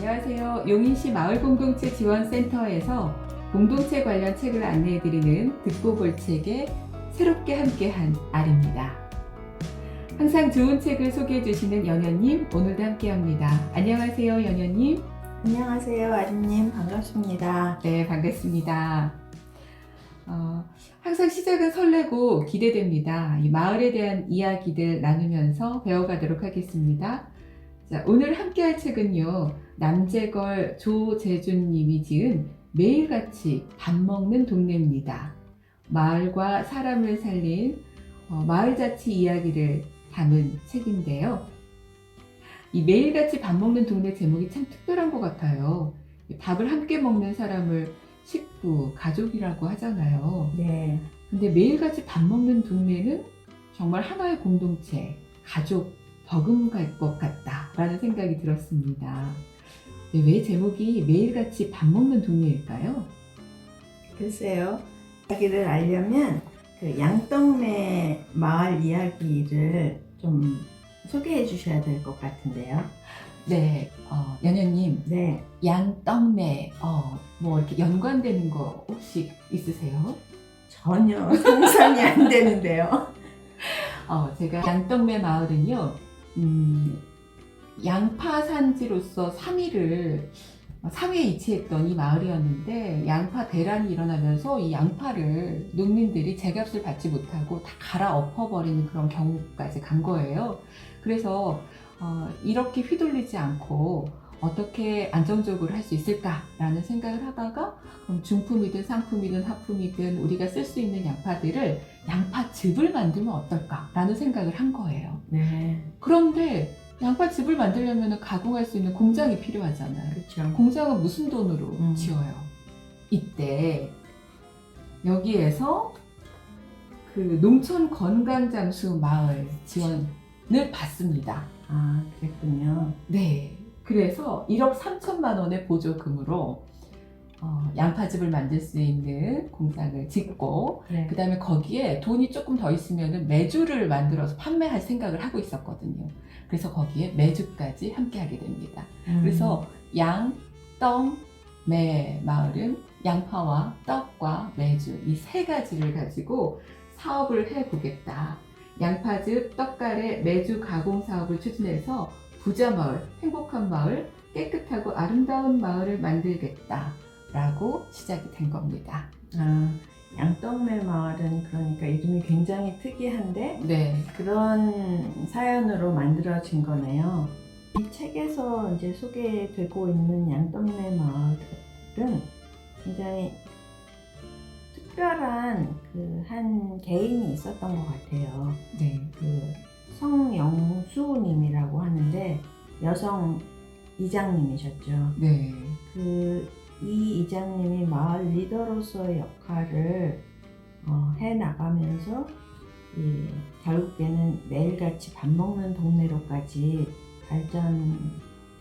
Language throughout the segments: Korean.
안녕하세요. 용인시 마을공동체 지원센터에서 공동체 관련 책을 안내해드리는 듣고 볼 책에 새롭게 함께한 알입니다. 항상 좋은 책을 소개해주시는 연현님, 오늘도 함께합니다. 안녕하세요, 연현님. 안녕하세요, 아림님. 반갑습니다. 네, 반갑습니다. 항상 시작은 설레고 기대됩니다. 이 마을에 대한 이야기들 나누면서 배워가도록 하겠습니다. 자, 오늘 함께할 책은요, 남재걸 조재준님이 지은 매일같이 밥 먹는 동네입니다. 마을과 사람을 살린 마을자치 이야기를 담은 책인데요. 이 매일같이 밥 먹는 동네 제목이 참 특별한 것 같아요. 밥을 함께 먹는 사람을 식구, 가족이라고 하잖아요. 네. 근데 매일같이 밥 먹는 동네는 정말 하나의 공동체, 가족, 버금갈 것 같다라는 생각이 들었습니다. 왜 제목이 매일같이 밥 먹는 동네일까요? 글쎄요. 이야기를 알려면 그 양떡매 마을 이야기를 좀 소개해 주셔야 될 것 같은데요. 네, 연현님, 네. 양떡매, 뭐 이렇게 연관되는 거 혹시 있으세요? 전혀 상상이 안 되는데요. 제가 양떡매 마을은요, 양파 산지로서 3위에 위치했던 이 마을이었는데, 양파 대란이 일어나면서 이 양파를 농민들이 제값을 받지 못하고 다 갈아엎어버리는 그런 경우까지 간 거예요. 그래서 이렇게 휘둘리지 않고 어떻게 안정적으로 할 수 있을까라는 생각을 하다가, 그럼 중품이든 상품이든 하품이든 우리가 쓸 수 있는 양파들을 양파즙을 만들면 어떨까라는 생각을 한 거예요. 네. 그런데 양파즙을 만들려면 가공할 수 있는 공장이 필요하잖아요. 그렇죠. 공장은 무슨 돈으로 지어요? 이때 여기에서 그 농촌 건강장수 마을 지원을 받습니다. 아, 그랬군요. 네. 그래서 1억 3천만 원의 보조금으로 양파즙을 만들 수 있는 공장을 짓고, 네. 그 다음에 거기에 돈이 조금 더 있으면 메주를 만들어서 판매할 생각을 하고 있었거든요. 그래서 거기에 메주까지 함께 하게 됩니다. 그래서 양, 떡, 매 마을은 양파와 떡과 메주 이 세 가지를 가지고 사업을 해보겠다. 양파즙, 떡가래, 메주 가공 사업을 추진해서 부자 마을, 행복한 마을, 깨끗하고 아름다운 마을을 만들겠다 라고 시작이 된 겁니다. 아, 양떡매 마을은 그러니까 이름이 굉장히 특이한데 네. 그런 사연으로 만들어진 거네요. 이 책에서 이제 소개되고 있는 양떡매 마을은 굉장히 특별한 그 한 개인이 있었던 것 같아요. 네. 그 성영수님이라고 하는데 여성 이장님이셨죠. 네. 이 이장님이 마을 리더로서의 역할을 해 나가면서 결국에는 매일같이 밥 먹는 동네로까지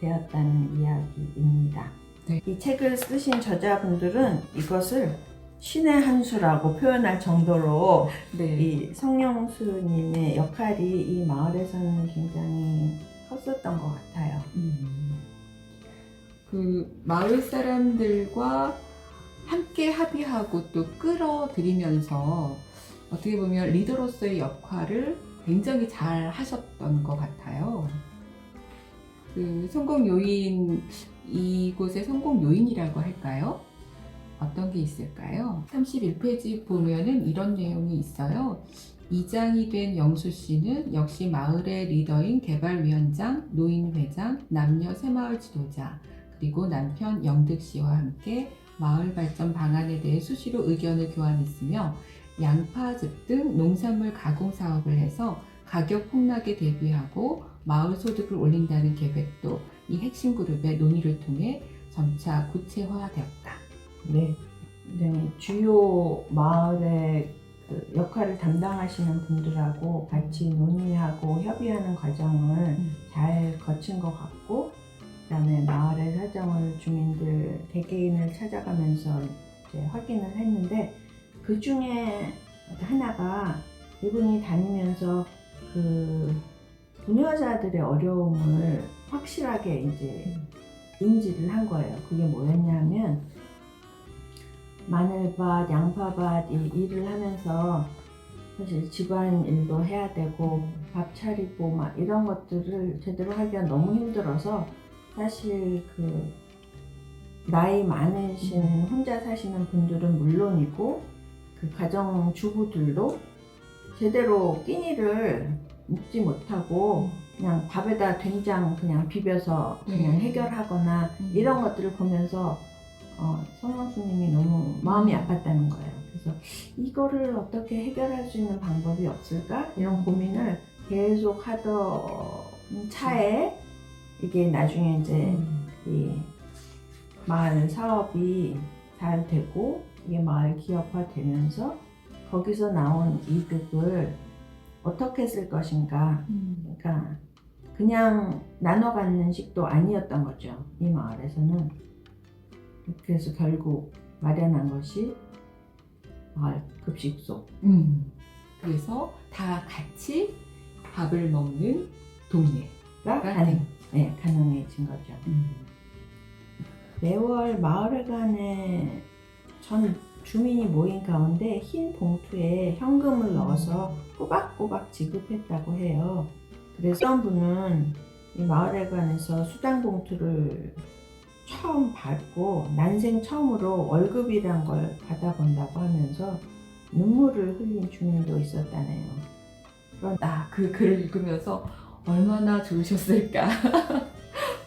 발전되었다는 이야기입니다. 네. 이 책을 쓰신 저자분들은 이것을 신의 한 수라고 표현할 정도로 네. 이 성영수님의 역할이 이 마을에서는 굉장히 컸었던 것 같아요. 그 마을 사람들과 함께 합의하고 또 끌어들이면서 어떻게 보면 리더로서의 역할을 굉장히 잘 하셨던 것 같아요. 그 성공 요인, 이곳의 성공 요인이라고 할까요? 어떤 게 있을까요? 31페이지 보면은 이런 내용이 있어요. 이장이 된 영수 씨는 역시 마을의 리더인 개발위원장, 노인회장, 남녀 새마을 지도자, 그리고 남편 영득 씨와 함께 마을 발전 방안에 대해 수시로 의견을 교환했으며 양파즙 등 농산물 가공 사업을 해서 가격 폭락에 대비하고 마을 소득을 올린다는 계획도 이 핵심 그룹의 논의를 통해 점차 구체화되었다. 네, 주요 마을의 그 역할을 담당하시는 분들하고 같이 논의하고 협의하는 과정을 잘 거친 것 같고, 그다음에 마을의 사정을 주민들 개개인을 찾아가면서 이제 확인을 했는데, 그 중에 하나가 이분이 다니면서 그 부녀자들의 어려움을 확실하게 이제 인지를 한 거예요. 그게 뭐였냐면 마늘밭, 양파밭 이 일을 하면서 사실 집안 일도 해야 되고 밥 차리고 막 이런 것들을 제대로 하기가 너무 힘들어서 사실 그 나이 많으신 혼자 사시는 분들은 물론이고 그 가정 주부들도 제대로 끼니를 먹지 못하고 그냥 밥에다 된장 그냥 비벼서 그냥 해결하거나 이런 것들을 보면서 성령수님이 너무 마음이 아팠다는 거예요. 그래서 이거를 어떻게 해결할 수 있는 방법이 없을까? 이런 고민을 계속 하던 차에 이게 나중에 이제 이 마을 사업이 잘 되고 이게 마을 기업화 되면서 거기서 나온 이득을 어떻게 쓸 것인가. 그러니까 그냥 나눠 갖는 식도 아니었던 거죠. 이 마을에서는. 그래서 결국 마련한 것이 마을 급식소. 그래서 다 같이 밥을 먹는 동네가 가능해진 거죠. 매월 마을회관에 전 주민이 모인 가운데 흰 봉투에 현금을 넣어서 꼬박꼬박 지급했다고 해요. 그래서 어떤 분은 이 마을회관에서 수당 봉투를 처음 받고 난생 처음으로 월급이란 걸 받아본다고 하면서 눈물을 흘린 주민도 있었다네요. 그 글을 읽으면서 얼마나 좋으셨을까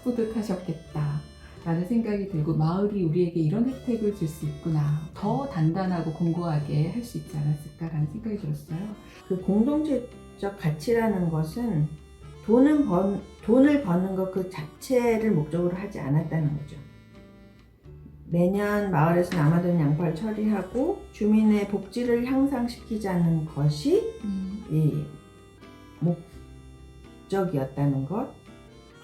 뿌듯하셨겠다 라는 생각이 들고 마을이 우리에게 이런 혜택을 줄 수 있구나, 더 단단하고 공고하게 할 수 있지 않았을까 라는 생각이 들었어요. 그 공동체적 가치라는 것은 돈을 버는 것 그 자체를 목적으로 하지 않았다는 거죠. 매년 마을에서 남아도는 양파를 처리하고 주민의 복지를 향상시키자는 것이 이 목적이었다는 것.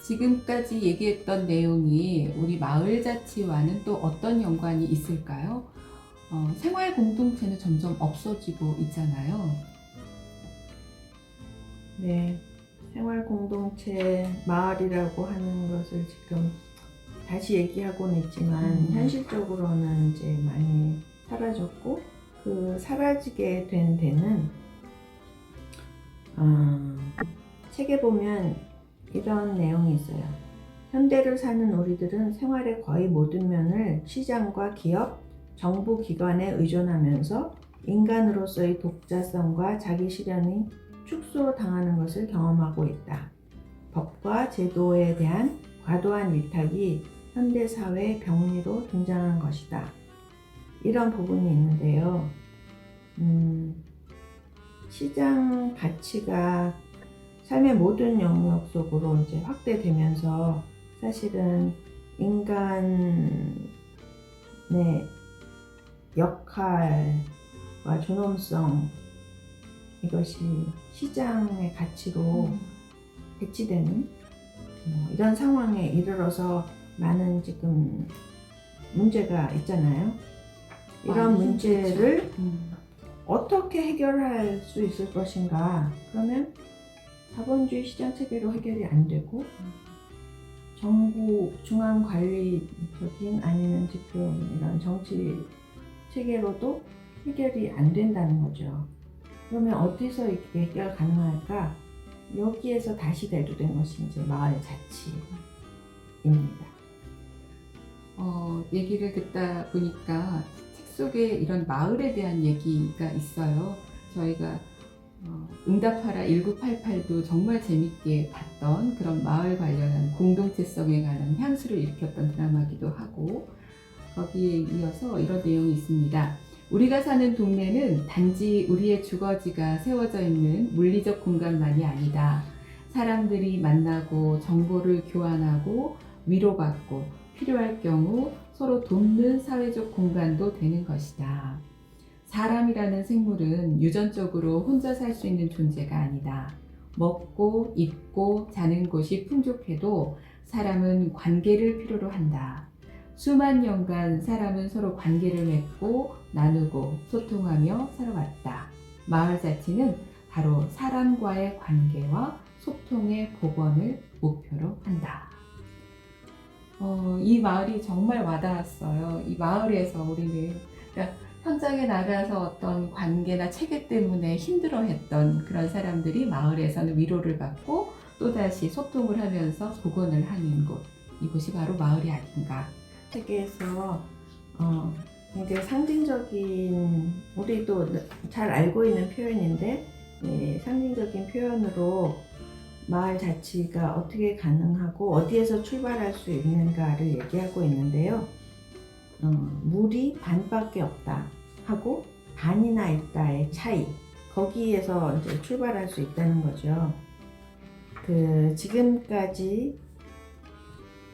지금까지 얘기했던 내용이 우리 마을자치와는 또 어떤 연관이 있을까요? 생활 공동체는 점점 없어지고 있잖아요. 네, 생활 공동체 마을이라고 하는 것을 지금 다시 얘기하고는 있지만 현실적으로는 이제 많이 사라졌고, 그 사라지게 된 데는 책에 보면 이런 내용이 있어요. 현대를 사는 우리들은 생활의 거의 모든 면을 시장과 기업, 정부 기관에 의존하면서 인간으로서의 독자성과 자기 실현이 축소당하는 것을 경험하고 있다. 법과 제도에 대한 과도한 위탁이 현대사회의 병리로 등장한 것이다. 이런 부분이 있는데요. 시장 가치가 삶의 모든 영역 속으로 이제 확대되면서 사실은 인간의 역할과 존엄성, 이것이 시장의 가치로 배치되는 이런 상황에 이르러서 많은 지금 문제가 있잖아요. 이런 문제를 어떻게 해결할 수 있을 것인가? 그러면 자본주의 시장 체계로 해결이 안 되고 정부 중앙 관리적인 아니면 지금 이런 정치 체계로도 해결이 안 된다는 거죠. 그러면 어디서 이게 해결 가능할까? 여기에서 다시 대두된 것이 이제 마을 자치입니다. 얘기를 듣다 보니까 책 속에 이런 마을에 대한 얘기가 있어요. 저희가 응답하라 1988도 정말 재밌게 봤던 그런 마을 관련한 공동체성에 관한 향수를 일으켰던 드라마기도 하고, 거기에 이어서 이런 내용이 있습니다. 우리가 사는 동네는 단지 우리의 주거지가 세워져 있는 물리적 공간만이 아니다. 사람들이 만나고 정보를 교환하고 위로받고 필요할 경우 서로 돕는 사회적 공간도 되는 것이다. 사람이라는 생물은 유전적으로 혼자 살 수 있는 존재가 아니다. 먹고 입고 자는 곳이 풍족해도 사람은 관계를 필요로 한다. 수만 년간 사람은 서로 관계를 맺고 나누고 소통하며 살아왔다. 마을 자치는 바로 사람과의 관계와 소통의 복원을 목표로 한다. 이 말이 정말 와닿았어요. 이 마을에서 우리는 그러니까 현장에 나가서 어떤 관계나 체계 때문에 힘들어했던 그런 사람들이 마을에서는 위로를 받고 또다시 소통을 하면서 복원을 하는 곳, 이곳이 바로 마을이 아닌가. 세계에서 굉장히 상징적인, 우리도 잘 알고 있는 표현인데, 상징적인 표현으로 마을 자치가 어떻게 가능하고 어디에서 출발할 수 있는가를 얘기하고 있는데요. 물이 반밖에 없다 하고 반이나 있다의 차이, 거기에서 이제 출발할 수 있다는 거죠. 지금까지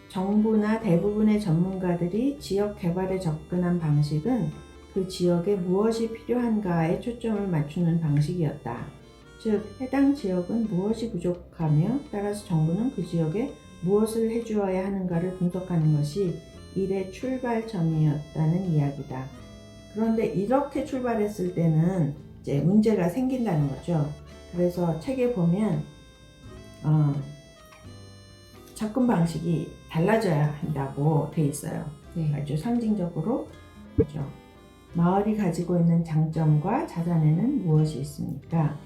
정부나 대부분의 전문가들이 지역 개발에 접근한 방식은 그 지역에 무엇이 필요한가에 초점을 맞추는 방식이었다. 즉, 해당 지역은 무엇이 부족하며 따라서 정부는 그 지역에 무엇을 해주어야 하는가를 분석하는 것이 일의 출발점이었다는 이야기다. 그런데 이렇게 출발했을 때는 이제 문제가 생긴다는 거죠. 그래서 책에 보면 접근 방식이 달라져야 한다고 돼 있어요. 네. 아주 상징적으로 그렇죠. 마을이 가지고 있는 장점과 자산에는 무엇이 있습니까?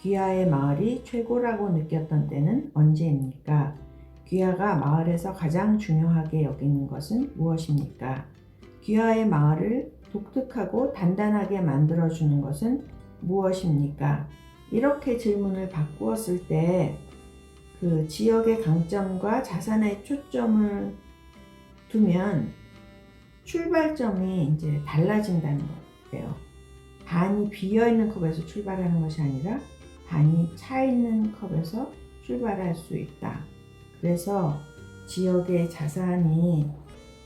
귀하의 마을이 최고라고 느꼈던 때는 언제입니까? 귀하가 마을에서 가장 중요하게 여기는 것은 무엇입니까? 귀하의 마을을 독특하고 단단하게 만들어주는 것은 무엇입니까? 이렇게 질문을 바꾸었을 때 그 지역의 강점과 자산에 초점을 두면 출발점이 이제 달라진다는 거예요. 반이 비어있는 컵에서 출발하는 것이 아니라 반이 차있는 컵에서 출발할 수 있다. 그래서 지역의 자산이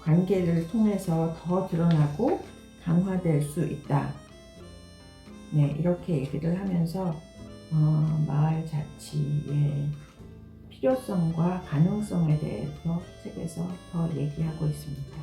관계를 통해서 더 드러나고 강화될 수 있다. 네, 이렇게 얘기를 하면서 마을 자치의 필요성과 가능성에 대해서 책에서 더 얘기하고 있습니다.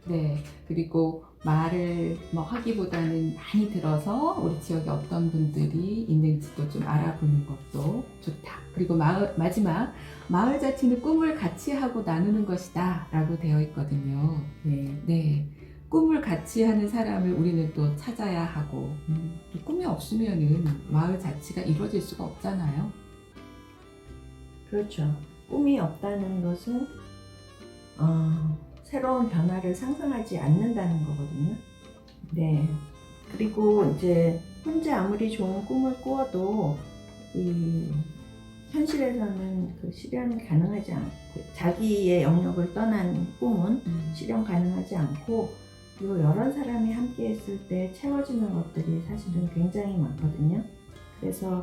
네, 그리고 말을 하기보다는 많이 들어서 우리 지역에 어떤 분들이 있는지도 좀 알아보는 것도 좋다. 그리고 마지막, 마을 자치는 꿈을 같이 하고 나누는 것이다 라고 되어 있거든요. 네, 꿈을 같이 하는 사람을 우리는 또 찾아야 하고, 또 꿈이 없으면은 마을 자치가 이루어질 수가 없잖아요. 그렇죠. 꿈이 없다는 것은 새로운 변화를 상상하지 않는다는 거거든요. 네. 그리고 이제 혼자 아무리 좋은 꿈을 꾸어도 이 현실에서는 그 실현 가능하지 않고, 자기의 영역을 떠난 꿈은 실현 가능하지 않고, 그리고 여러 사람이 함께 했을 때 채워지는 것들이 사실은 굉장히 많거든요. 그래서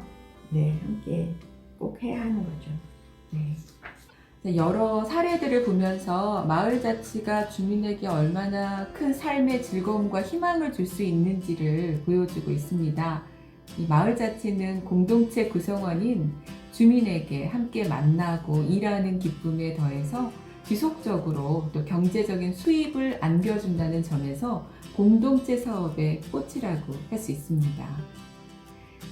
네, 함께 꼭 해야 하는 거죠. 네. 여러 사례들을 보면서 마을 자치가 주민에게 얼마나 큰 삶의 즐거움과 희망을 줄 수 있는지를 보여주고 있습니다. 이 마을 자치는 공동체 구성원인 주민에게 함께 만나고 일하는 기쁨에 더해서 지속적으로 또 경제적인 수입을 안겨준다는 점에서 공동체 사업의 꽃이라고 할 수 있습니다.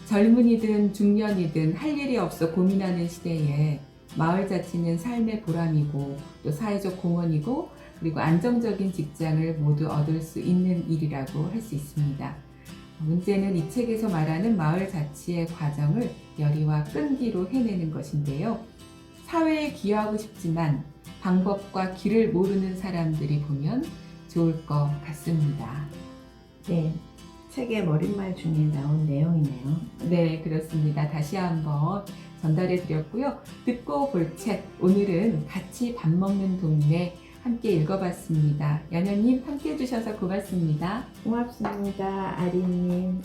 젊은이든 중년이든 할 일이 없어 고민하는 시대에 마을 자치는 삶의 보람이고 또 사회적 공헌이고 그리고 안정적인 직장을 모두 얻을 수 있는 일이라고 할 수 있습니다. 문제는 이 책에서 말하는 마을 자치의 과정을 열의와 끈기로 해내는 것인데요. 사회에 기여하고 싶지만 방법과 길을 모르는 사람들이 보면 좋을 것 같습니다. 네, 책의 머릿말 중에 나온 내용이네요. 네, 그렇습니다. 다시 한번 전달해 드렸고요. 듣고 볼 책, 오늘은 같이 밥 먹는 동네 함께 읽어봤습니다. 연연님 함께 해주셔서 고맙습니다. 고맙습니다, 아리님.